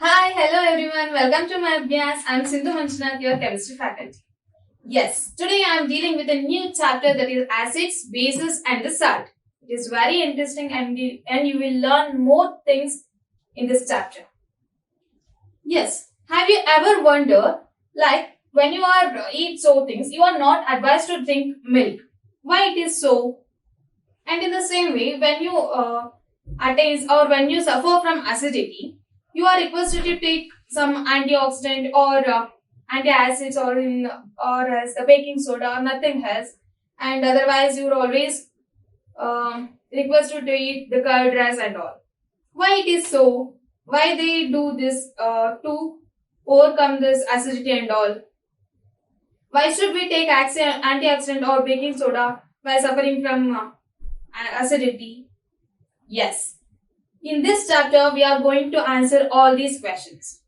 Hi, hello everyone. Welcome to my Abhyas. I'm Sindhu Manchanath, your chemistry faculty. Yes, today I'm dealing with a new chapter that is acids, bases, and the salt. It is very interesting and you will learn more things in this chapter. Yes, have you ever wondered, like when you are eat so things, you are not advised to drink milk. Why it is so? And in the same way, when you attain or when you suffer from acidity, you are requested to take some antioxidant or antacids or as a baking soda or nothing else. And otherwise, you are always requested to eat the curd rice and all. Why it is so? Why they do this to overcome this acidity and all? Why should we take antioxidant or baking soda while suffering from acidity? Yes. In this chapter, we are going to answer all these questions.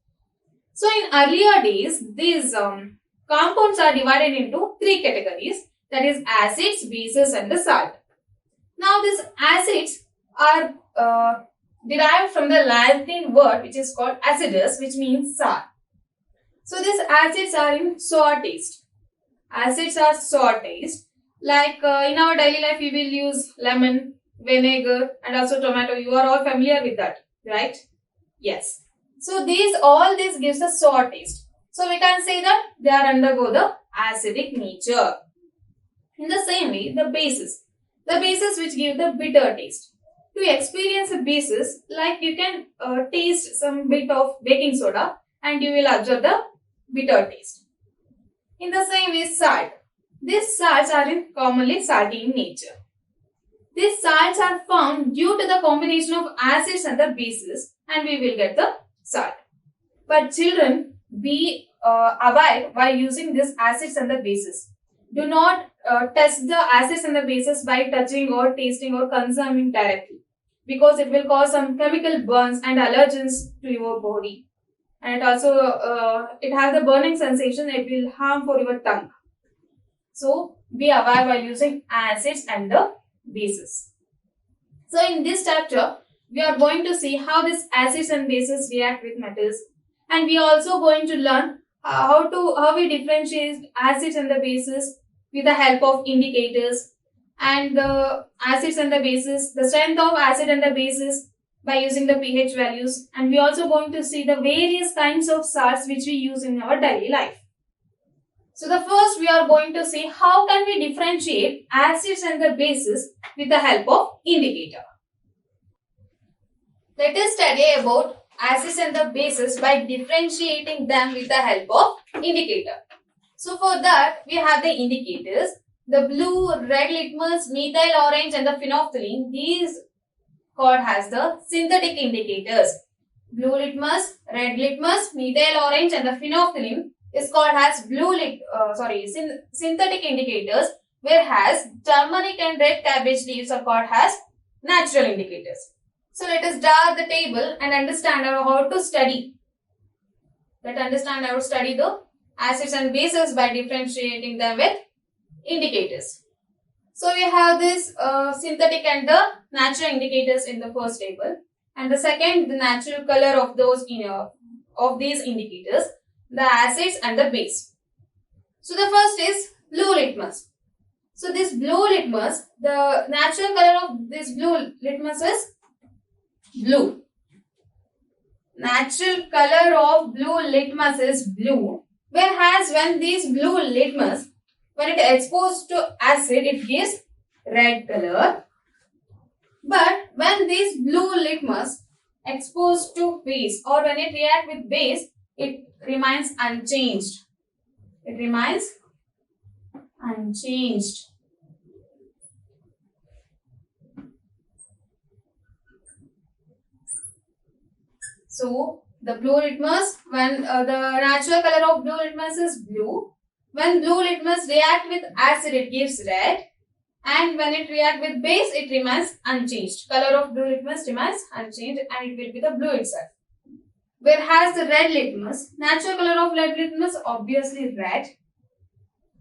So, in earlier days, these compounds are divided into three categories, that is, acids, bases, and the salt. Now, these acids are derived from the Latin word which is called acidus, which means sour. So, these acids are in sour taste. Acids are sour taste. Like in our daily life, we will use lemon, vinegar, and also tomato. You are all familiar with that, right? Yes. So all this gives a sour taste. So we can say that they are undergo the acidic nature. In the same way, the bases which give the bitter taste. To experience a basis, like you can taste some bit of baking soda and you will observe the bitter taste. In the same way, salt. These salts are commonly salty in nature. These salts are found due to the combination of acids and the bases, and we will get the salt. But children, be aware while using these acids and the bases. Do not test the acids and the bases by touching or tasting or consuming directly, because it will cause some chemical burns and allergens to your body. And it also it has the burning sensation. It will harm for your tongue. So be aware while using acids and the bases. So in this chapter, we are going to see how these acids and bases react with metals, and we are also going to learn how we differentiate acids and the bases with the help of indicators, and the acids and the bases, the strength of acid and the bases by using the pH values, and we are also going to see the various kinds of salts which we use in our daily life. So the first we are going to see how can we differentiate acids and the bases with the help of indicator. Let us study about acids and the bases by differentiating them with the help of indicator. So for that we have the indicators, the blue, red litmus, methyl orange and the phenolphthalein. These called as the synthetic indicators. Blue litmus, red litmus, methyl orange and the phenolphthalein is called as synthetic indicators, whereas turmeric and red cabbage leaves are called as natural indicators. So let us draw the table and understand how to study. Let's understand how to study the acids and bases by differentiating them with indicators. So we have this synthetic and the natural indicators in the first table, and the second, the natural color of these indicators, the acids and the base. So the first is blue litmus. So this blue litmus, the natural color of this blue litmus is blue. Natural color of blue litmus is blue, whereas when this blue litmus, when it is exposed to acid, it gives red color. But when this blue litmus exposed to base or when it reacts with base, it remains unchanged. It remains unchanged. So the blue litmus, when the natural color of blue litmus is blue, when blue litmus react with acid, it gives red, and when it react with base, it remains unchanged. Color of blue litmus remains unchanged, and it will be the blue itself. Whereas the red litmus, natural color of red litmus obviously red,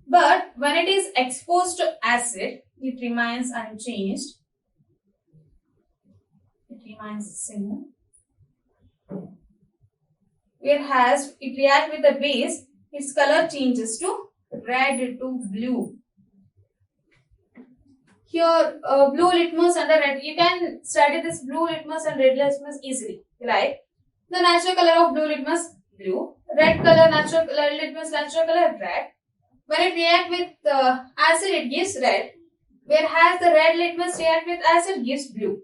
but when it is exposed to acid, it remains unchanged. It remains the same. whereas it react with the base, its color changes to red to blue. Here, blue litmus and the red, you can study this blue litmus and red litmus easily. Like the natural color of blue litmus, blue. Red color, natural color, litmus, natural color, red. When it react with acid, it gives red. Whereas the red litmus react with acid gives blue.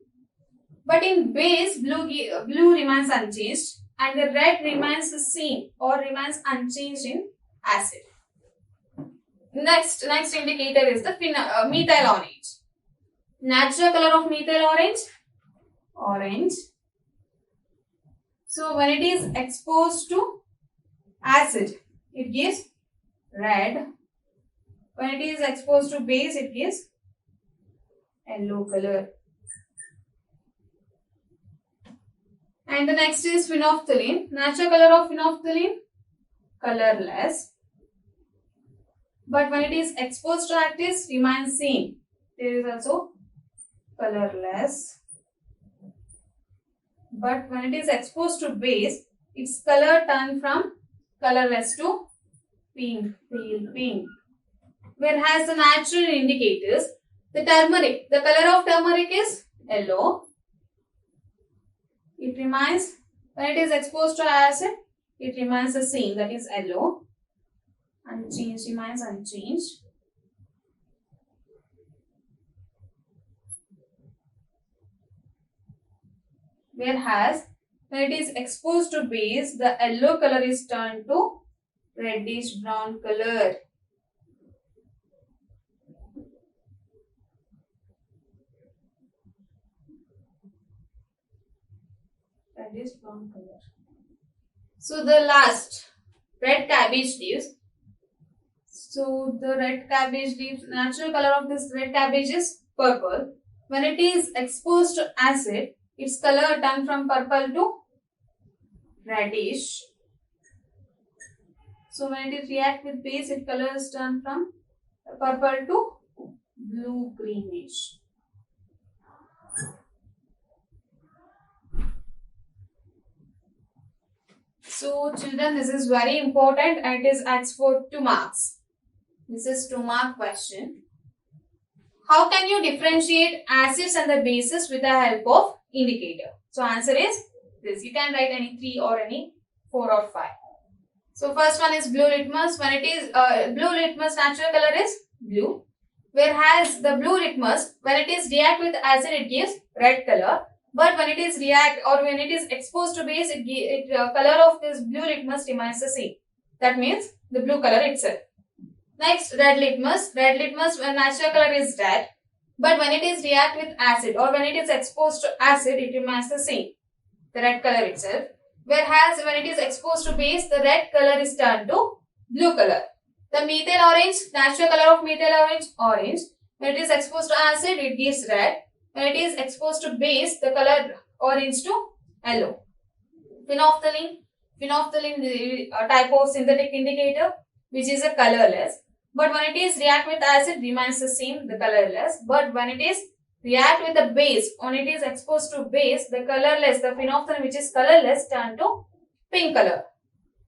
But in base, blue remains unchanged and the red remains the same or remains unchanged in acid. Next indicator is the methyl orange. Natural color of methyl orange, orange. So when it is exposed to acid, it gives red. When it is exposed to base, it gives yellow color. And the next is phenolphthalein. Natural color of phenolphthalein, colorless. But when it is exposed to actives, remains same. There is also colorless. But when it is exposed to base, its color turn from colorless to pink, pale pink. Whereas the natural indicators, the turmeric, the color of turmeric is yellow. It remains, when it is exposed to acid, it remains the same, that is yellow. Unchanged, remains unchanged. Whereas when it is exposed to base, the yellow color is turned to reddish brown color. Reddish brown color. So the last, red cabbage leaves. So the red cabbage leaves, natural color of this red cabbage is purple. When it is exposed to acid, its color turn from purple to reddish. So when it react with base, its colors turn from purple to blue greenish. So children, this is very important and it is asked for 2 marks. This is 2 mark question. How can you differentiate acids and the bases with the help of indicator? So answer is this. You can write any 3 or any 4 or 5. So first one is blue litmus. When it is blue litmus, natural color is blue. Whereas the blue litmus, when it is react with acid, it gives red color. But when it is react or when it is exposed to base, color of this blue litmus remains the same. That means the blue color itself. Next, red litmus. Red litmus, when natural color is red, but when it is react with acid or when it is exposed to acid, it remains the same, the red color itself. Whereas when it is exposed to base, the red color is turned to blue color. The methyl orange, natural color of methyl orange, orange. When it is exposed to acid, it gives red. When it is exposed to base, the color orange to yellow. Phenolphthalein, the type of synthetic indicator, which is a colorless. But when it is react with acid, remains the same, the colorless. But when it is react with the base, when it is exposed to base, the colorless, the phenolphthalein which is colorless, turn to pink color.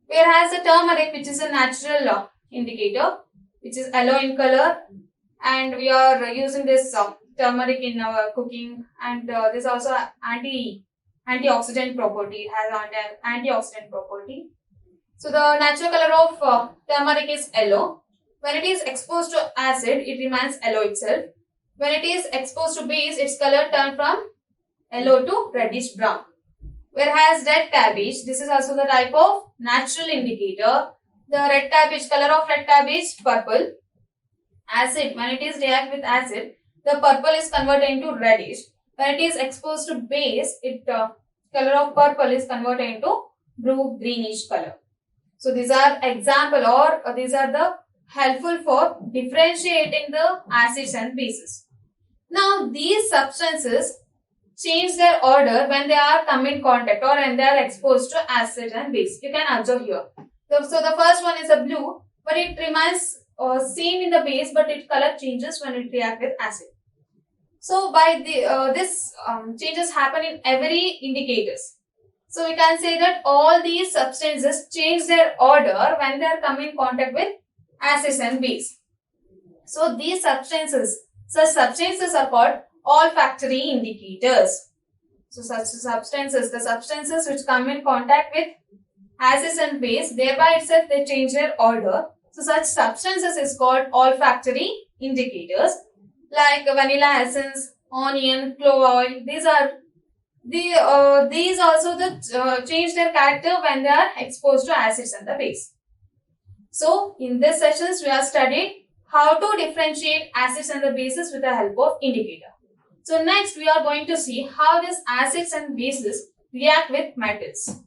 Whereas the turmeric, which is a natural indicator, which is yellow in color, and we are using this turmeric in our cooking, and this also antioxidant property. It has antioxidant property. So the natural color of turmeric is yellow. When it is exposed to acid, it remains yellow itself. When it is exposed to base, its color turns from yellow to reddish brown. Whereas red cabbage, this is also the type of natural indicator. The red cabbage, color of red cabbage, purple. Acid, when it is react with acid, the purple is converted into reddish. When it is exposed to base, color of purple is converted into blue greenish color. So these are example or these are the helpful for differentiating the acids and bases. Now these substances change their order when they are come in contact or when they are exposed to acid and base. You can observe here. So the first one is a blue, but it remains same in the base, but its color changes when it reacts with acid. So by this changes happen in every indicators. So we can say that all these substances change their order when they are coming in contact with acids and base. So these such substances are called olfactory indicators. So such substances, the substances which come in contact with acids and base, thereby itself they change their order. So such substances is called olfactory indicators, like vanilla essence, onion, clove oil. These also change their character when they are exposed to acids and the base. So in this sessions we are studied how to differentiate acids and the bases with the help of indicator. So next we are going to see how these acids and bases react with metals.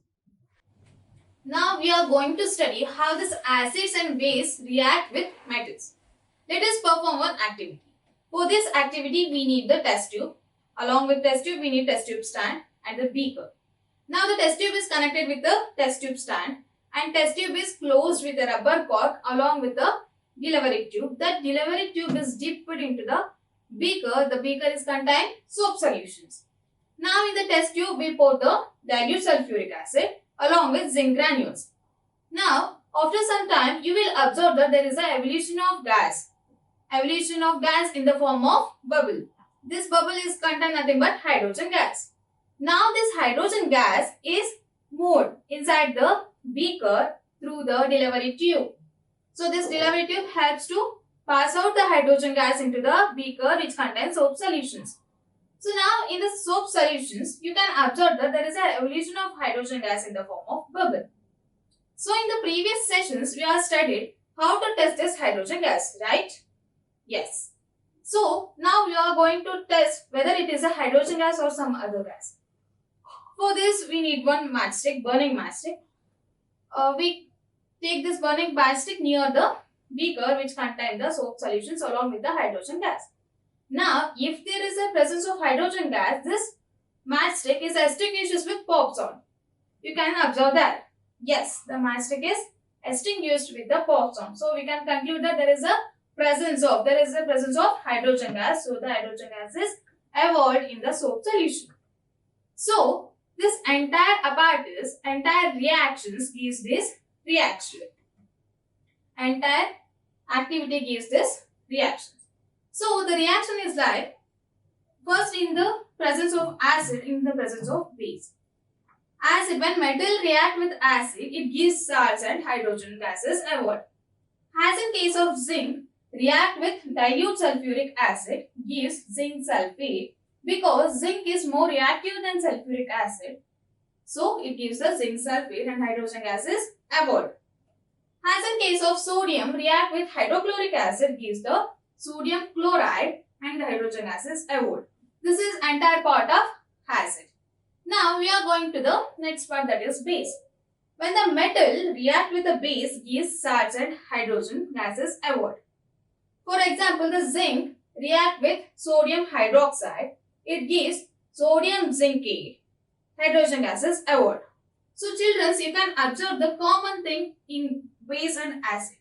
Now we are going to study how these acids and base react with metals. Let us perform one activity. For this activity we need the test tube. Along with test tube we need test tube stand and the beaker. Now the test tube is connected with the test tube stand and test tube is closed with a rubber cork along with the delivery tube. That delivery tube is dipped into the beaker. The beaker is contain soap solutions. Now in the test tube we pour the dilute sulfuric acid along with zinc granules. Now after some time you will observe that there is an evolution of gas. Evolution of gas in the form of bubble. This bubble is contain nothing but hydrogen gas. Now this hydrogen gas is moved inside the beaker through the delivery tube. So this delivery tube helps to pass out the hydrogen gas into the beaker which contains soap solutions. So now in the soap solutions you can observe that there is an evolution of hydrogen gas in the form of bubble. So in the previous sessions we have studied how to test this hydrogen gas, right? Yes. So now we are going to test whether it is a hydrogen gas or some other gas. For this we need one matchstick, burning matchstick. We take this burning matchstick near the beaker which contains the soap solutions along with the hydrogen gas. Now if there is a presence of hydrogen gas, this matchstick is extinguished with pops on. You can observe that. Yes, the matchstick is extinguished with the pops on. So we can conclude that there is a presence of hydrogen gas. So the hydrogen gas is evolved in the soap solution. So this entire apparatus, entire reactions gives this reaction. Entire activity gives this reaction. So the reaction is like first in the presence of acid, in the presence of base. Acid, when metal react with acid, it gives salts and hydrogen gases evolved. As in case of zinc, react with dilute sulfuric acid gives zinc sulfate because zinc is more reactive than sulfuric acid. So it gives the zinc sulfate and hydrogen gases evolved. As in case of sodium, react with hydrochloric acid gives the sodium chloride and the hydrogen gases evolved. This is entire part of acid. Now we are going to the next part, that is base. When the metal react with the base gives salts and hydrogen gases evolved. For example, the zinc react with sodium hydroxide. It gives sodium zincate. Hydrogen gases evolved. So children, you can observe the common thing in base and acid.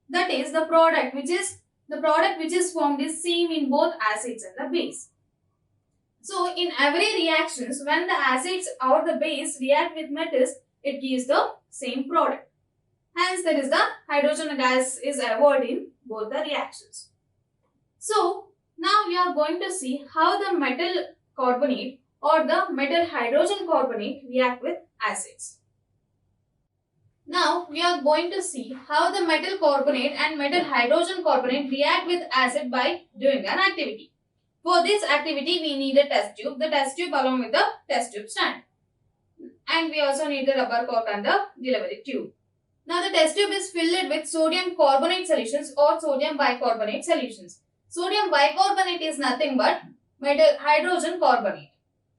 That is the product which is formed is same in both acids and the base. So in every reactions, when the acids or the base react with metals, it gives the same product. Hence, there is the hydrogen gas is evolved in both the reactions. So now we are going to see how the metal carbonate or the metal hydrogen carbonate react with acids. Now we are going to see how the metal carbonate and metal hydrogen carbonate react with acid by doing an activity. For this activity we need a test tube, the test tube along with the test tube stand. And we also need the rubber cork and the delivery tube. Now the test tube is filled with sodium carbonate solutions or sodium bicarbonate solutions. Sodium bicarbonate is nothing but metal hydrogen carbonate.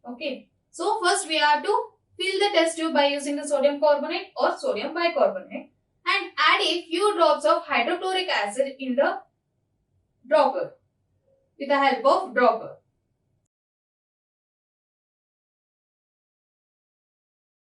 Okay. So first we have to fill the test tube by using the sodium carbonate or sodium bicarbonate and add a few drops of hydrochloric acid in the dropper with the help of dropper.